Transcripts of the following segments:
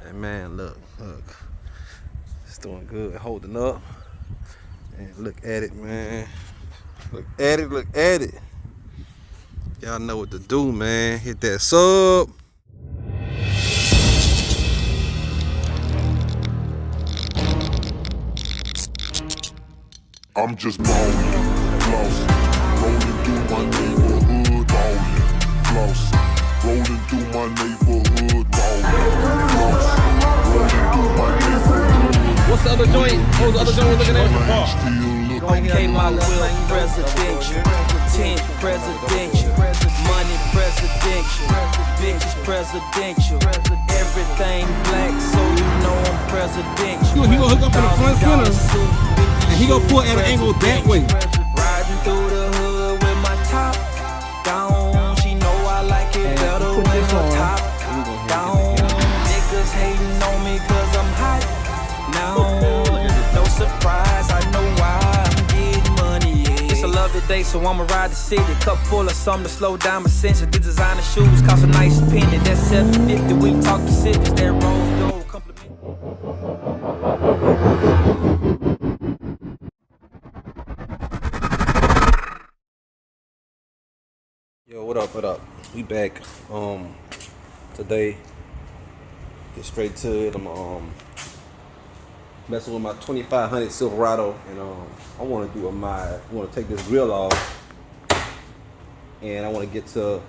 Hey man, look. It's doing good, holding up. And look at it, man. Look at it. Y'all know what to do, man. Hit that sub. I'm just ballin', flossing, rolling through my neighborhood, ballin', flossing, rolling through my neighborhood, ballin', flossing, rolling through my neighborhood. What's the other joint? What was the other joint we're looking at? Okay, my will presidential, 10 presidential, money presidential, bitches presidential, everything black, so you know I'm presidential. He gonna hook up in the front center, and he gonna pull at an angle that way. Riding through the hood with my top down, she know I like it better when the top down. Niggas hating on me cause I'm hot now. No surprise, I know why I'm getting money, yeah. It's a lovely day, so I'ma ride the city. Cup full of something to slow down my senses. The designer shoes cost a nice penny. That's $750. We talk Pacifics, that Rose Gold compliment. Yo, what up, what up? We back. Today, get straight to it. I'm messing with my 2500 Silverado, and I want to do a mod. I want to take this grill off, and I want to get to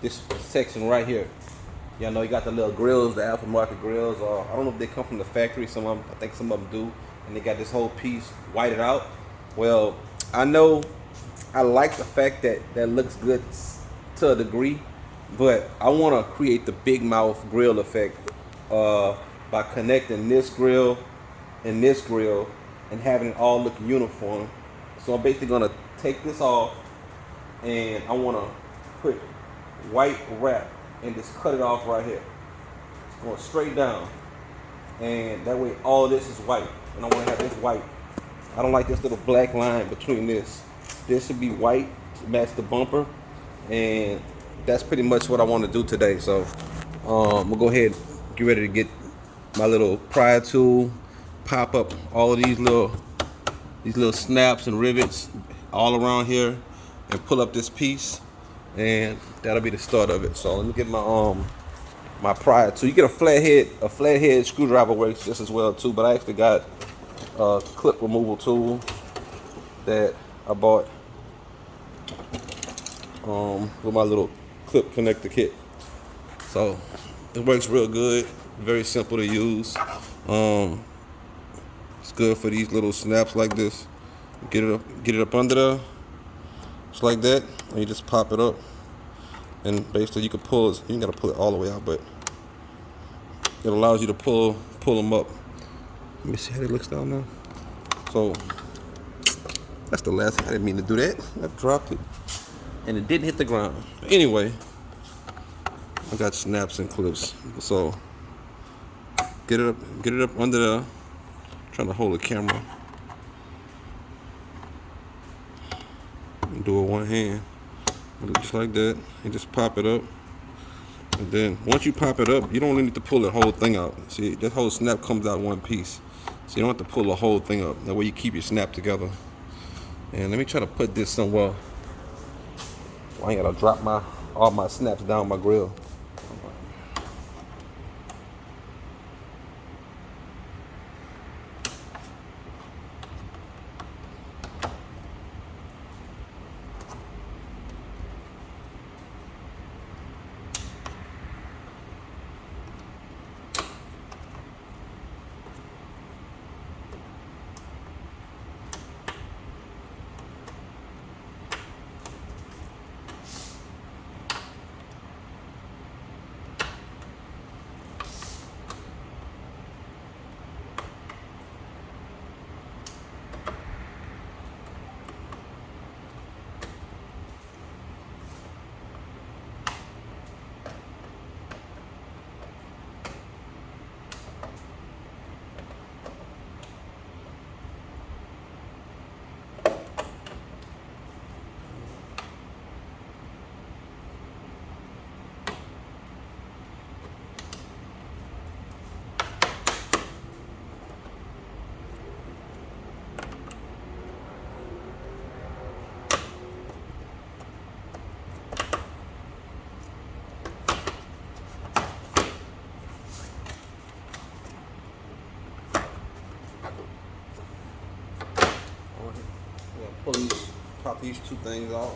this section right here. Y'all know you got the little grills, the aftermarket grills. I don't know if they come from the factory. Some of them, I think some of them do, and they got this whole piece whited out. Well, I know I like the fact that that looks good to a degree, but I want to create the big mouth grill effect by connecting this grill and this grill and having it all look uniform. So I'm basically gonna take this off, and I want to put white wrap and just cut it off right here. It's going straight down, and that way all this is white, and I want to have this white. I don't like this little black line between this. This should be white to match the bumper, and that's pretty much what I want to do today. So I'm gonna go ahead and get ready to get my little pry tool, pop up all of these little snaps and rivets all around here, and pull up this piece, and that'll be the start of it. So let me get my my pry tool. You get a flathead screwdriver works just as well too, but I actually got a clip removal tool that I bought with my little clip connector kit. So it works real good, very simple to use. It's good for these little snaps like this. Get it up under there, just like that, and you just pop it up, and basically you can pull it. You ain't gotta pull it all the way out, but it allows you to pull them up. Let me see how it looks down now. So that's the last thing. I didn't mean to do that. I dropped it, and it didn't hit the ground. But anyway, I got snaps and clips. So get it up under there. Trying to hold the camera. And do it with one hand. Just like that. And just pop it up. And then once you pop it up, you don't need to pull the whole thing out. See, that whole snap comes out one piece. So you don't have to pull the whole thing up. That way you keep your snap together. And let me try to put this somewhere. I ain't gotta drop all my snaps down my grill. pop these two things off.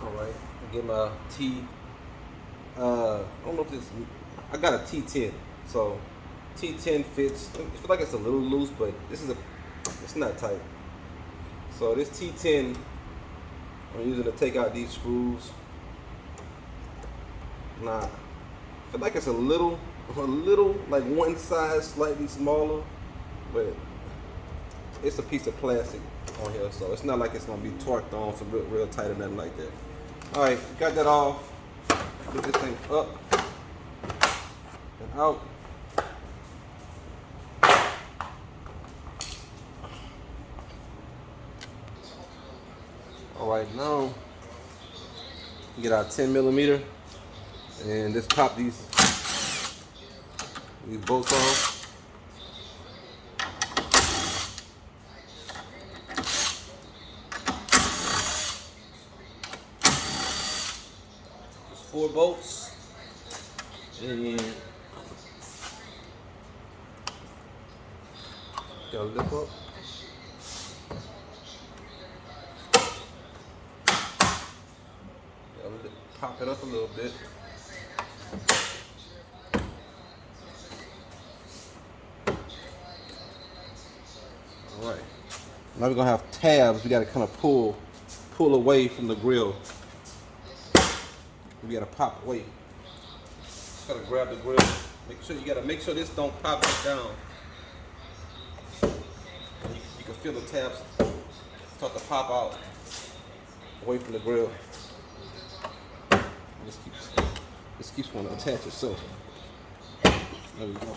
All right, I get my T. I don't know if this. I got a T10, so T10 fits. I feel like it's a little loose, but it's not tight. So this T10, I'm using to take out these screws. Nah, I feel like it's a little like one size slightly smaller, but it's a piece of plastic on here, so it's not like it's gonna be torqued on some real tight or nothing like that. All right, got that off. Put this thing up and out. All right, now we get our 10mm and just pop these bolts on. Just 4 bolts, and gotta lift up. Pop it up a little bit. All right. Now we're gonna have tabs. We gotta kind of pull away from the grill. We gotta pop away. Just gotta grab the grill. Make sure this don't pop back down. You can feel the tabs start to pop out away from the grill. This keeps wanting to attach itself. There we go.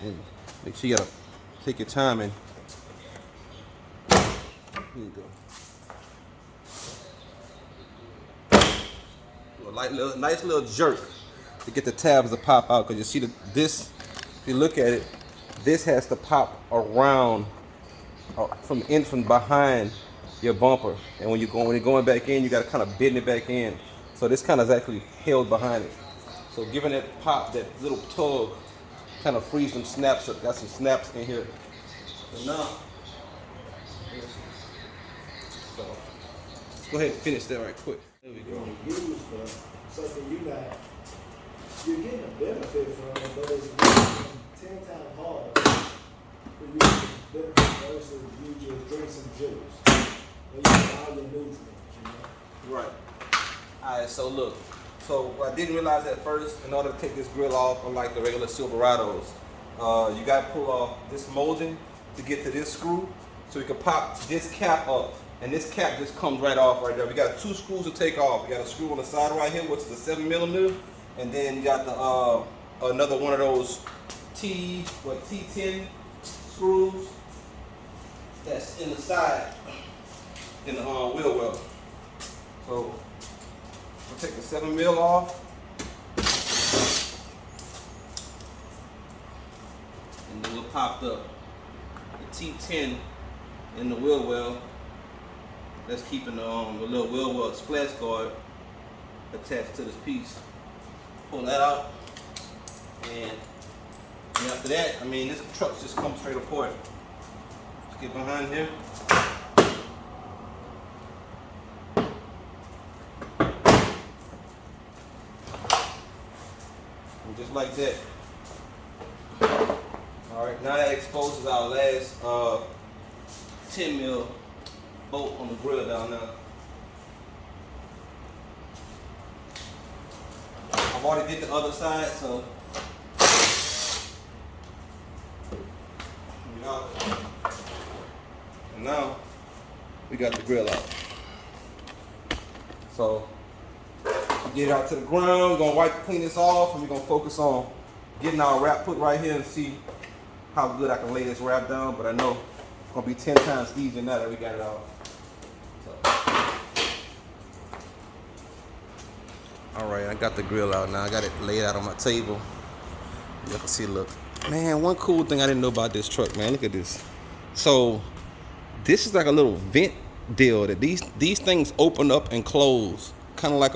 And make sure you gotta take your time and here you go. Nice little jerk to get the tabs to pop out, because you see this. If you look at it, this has to pop around from behind your bumper, and when you're going back in, you got to kind of bend it back in. So this kind of is actually held behind it. So giving it pop, that little tug, kind of frees some snaps up. Got some snaps in here. So now, let's go ahead and finish that right quick. There we go. Used for something you're getting a benefit from it, but it's 10 times harder for you to benefit versus you just drink some juice. You get all your nutrients, you know? Right. All right, so look. So what I didn't realize at first, in order to take this grill off, unlike the regular Silverados, you got to pull off this molding to get to this screw, so you can pop this cap up, and this cap just comes right off right there. We got 2 screws to take off. We got a screw on the side right here, which is a 7mm, and then you got the another one of those T10 screws that's in the side in the wheel well. So we'll take the 7mm off, and then we'll pop the T10 in the wheel well. That's keeping the little wheel well splash guard attached to this piece. Pull that out, and after that, I mean, this truck just comes straight apart. Let's get behind here. And just like that. All right, now that exposes our last 10mm bolt on the grill down there. I've already did the other side, so and now we got the grill out. So get it out to the ground. We're gonna clean this off, and we're gonna focus on getting our wrap put right here and see how good I can lay this wrap down. But I know it's gonna be 10 times easier now that we got it out. All right, I got the grill out now. I got it laid out on my table. You can see, look. Man, one cool thing I didn't know about this truck, man. Look at this. So this is like a little vent deal that these things open up and close, kind of like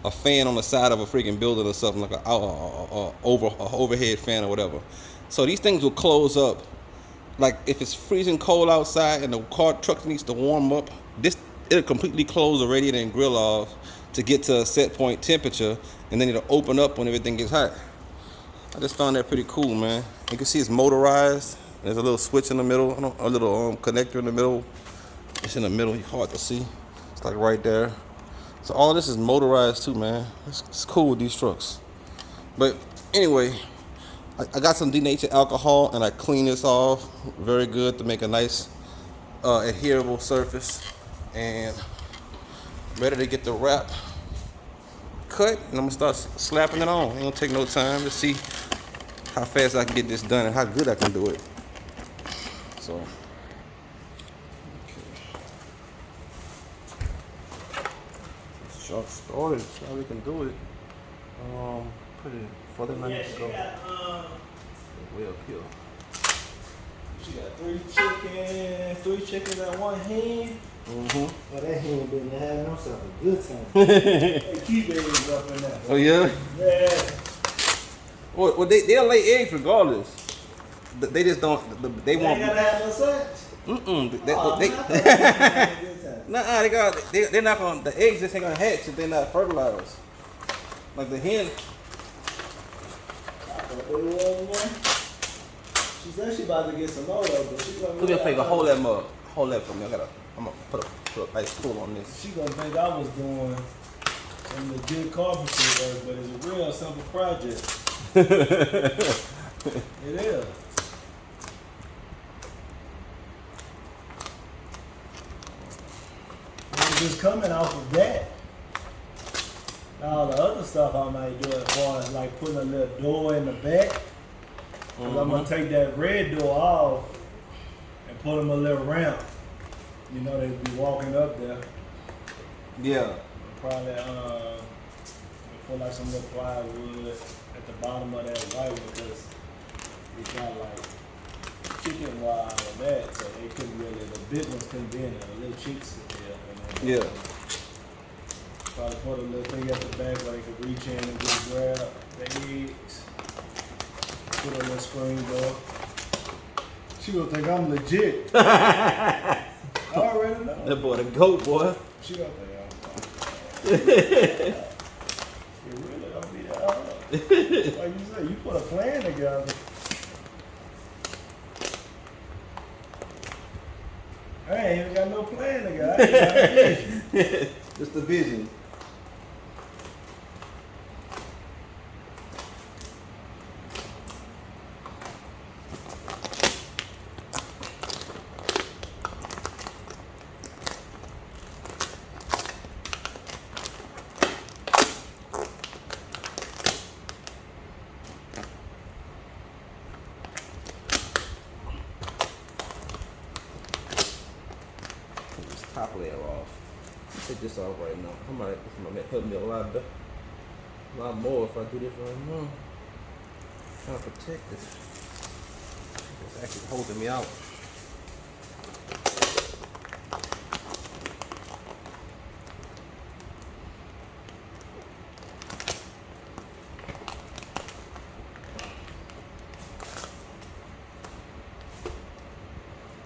a fan on the side of a freaking building or something, like a overhead fan or whatever. So these things will close up. Like if it's freezing cold outside and the truck needs to warm up, it'll completely close the radiator and grill off to get to a set point temperature, and then it'll open up when everything gets hot. I just found that pretty cool, man. You can see it's motorized. There's a little switch in the middle, a little connector in the middle. It's in the middle, it's hard to see. It's like right there. So all of this is motorized too, man. It's cool with these trucks. But anyway, I got some denatured alcohol and I clean this off very good to make a nice adherable surface, and ready to get the wrap cut, and I'm gonna start slapping it on. It don't take no time to see how fast I can get this done and how good I can do it. So short started, so how we can do it. Put it further than I need to go. Way up here. She got three chickens at one hand. Mm-hmm. Oh, that hand been having himself a good time. They keep eggs up in there. Oh yeah? Yeah. Well, they'll lay eggs regardless. They just don't. They They won't. ain't gotta have no sex. They're not gonna. The eggs just ain't gonna hatch if they're not fertilized. Like the hen. She said she about to get some more though, but she gonna. Do me a favor, hold that mug. Hold that for me. I'm gonna put a nice pull on this. She gonna think I was doing some legit carpentry work, but it's a real simple project. It is. I'm just coming off of that. Now the other stuff I might do as far as like putting a little door in the back. Cause I'm gonna take that red door off and put them a little ramp. You know, they'd be walking up there. Yeah. Probably put like some little plywood at the bottom of that white one, because it's got like chicken wire and that, so they couldn't really, the big ones couldn't be in there, the little chicks could be up in there. Yeah. Probably put a little thing at the back where they could reach in and just grab the eggs. Put a little screen door. She gonna think I'm legit. I already know. That boy, the goat boy. She gonna think I'm it really don't be that hard. Like you said, you put a plan together. I ain't even got no plan together. I ain't got a vision. Just the vision. Top layer off. Take this off right now. This might help me a lot more if I do this right now. Trying to protect this. It's actually holding me out.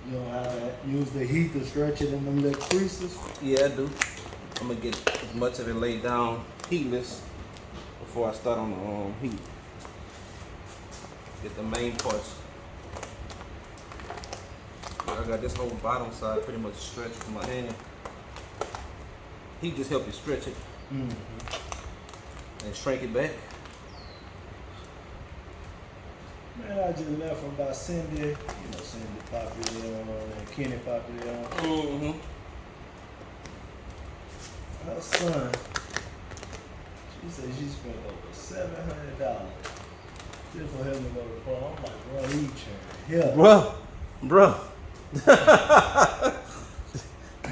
You know how to use the heat to stretch it in them little creases? Yeah, I do. I'm gonna get as much of it laid down heatless before I start on the heat. Get the main parts. I got this whole bottom side pretty much stretched with my hand. Heat just help you stretch it and shrink it back. Man, I just left from about Cindy, you know, Cindy Papillon and Kenny Papillon. Mm-hmm. Her son, she said she spent over $700 just for him to go to the prom. I'm like, bro, he trying. Bruh.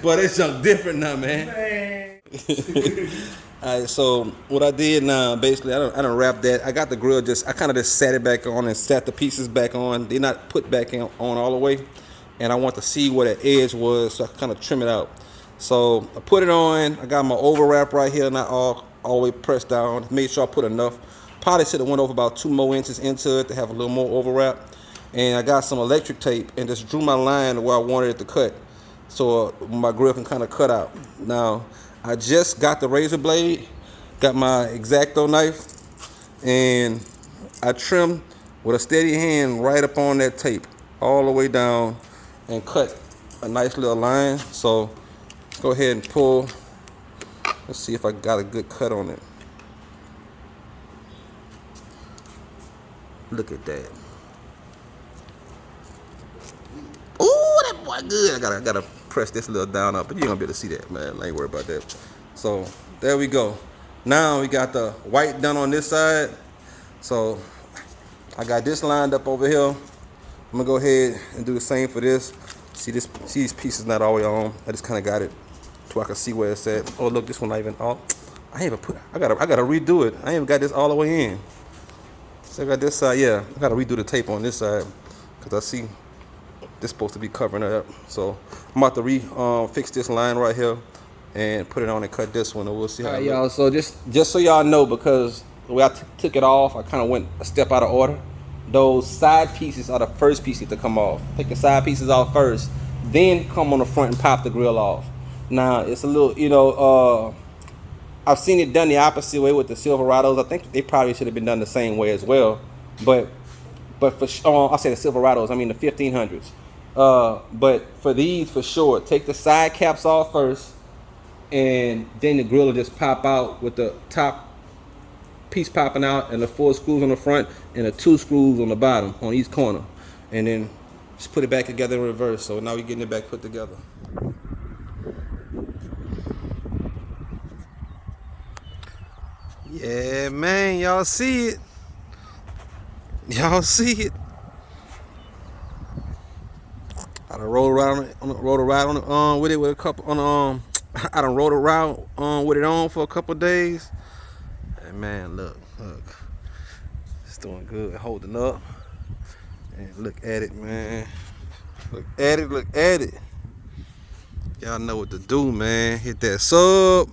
But it's something different now, man. Man. Alright, so what I did now, basically, I done wrapped that. I got the grill I kind of just sat it back on and sat the pieces back on. They're not put back on all the way. And I want to see where the edge was, so I kind of trim it out. So I put it on. I got my overwrap right here, not all all the way pressed down. Made sure I put enough. Probably should have went over about 2 more inches into it to have a little more overwrap. And I got some electric tape and just drew my line where I wanted it to cut, so my grill can kind of cut out. Now, I just got the razor blade, got my X-Acto knife, and I trimmed with a steady hand right up on that tape, all the way down, and cut a nice little line. So let's go ahead and pull. Let's see if I got a good cut on it. Look at that. Ooh, that boy good. I gotta press this little down up, but you ain't gonna be able to see that, man. I ain't worried about that. So there we go. Now we got the white done on this side. So I got this lined up over here. I'm gonna go ahead and do the same for this. See these pieces not all the way on. I just kind of got it so I can see where it's at. Oh look, this one not even all. I gotta redo it. I ain't even got this all the way in. So I got this side, yeah. I gotta redo the tape on this side because I see this supposed to be covering it up. So I'm about to fix this line right here and put it on and cut this one, and we'll see how. All right, y'all. So just so y'all know, because the way I took it off, I kind of went a step out of order. Those side pieces are the first pieces to come off. Take the side pieces off first, then come on the front and pop the grill off. Now it's a little, I've seen it done the opposite way with the Silverados. I think they probably should have been done the same way as well. But for I say the Silverados, I mean the 1500s. But for these, for sure, take the side caps off first, and then the grill will just pop out with the top piece popping out and the 4 screws on the front and the 2 screws on the bottom on each corner, and then just put it back together in reverse. So now we're getting it back put together. Yeah, man, y'all see it. Y'all see it. I done rode around with it with a couple on I done rode around with it on for a couple days. And man, look, it's doing good, holding up. And look at it, man. Look at it. Y'all know what to do, man. Hit that sub.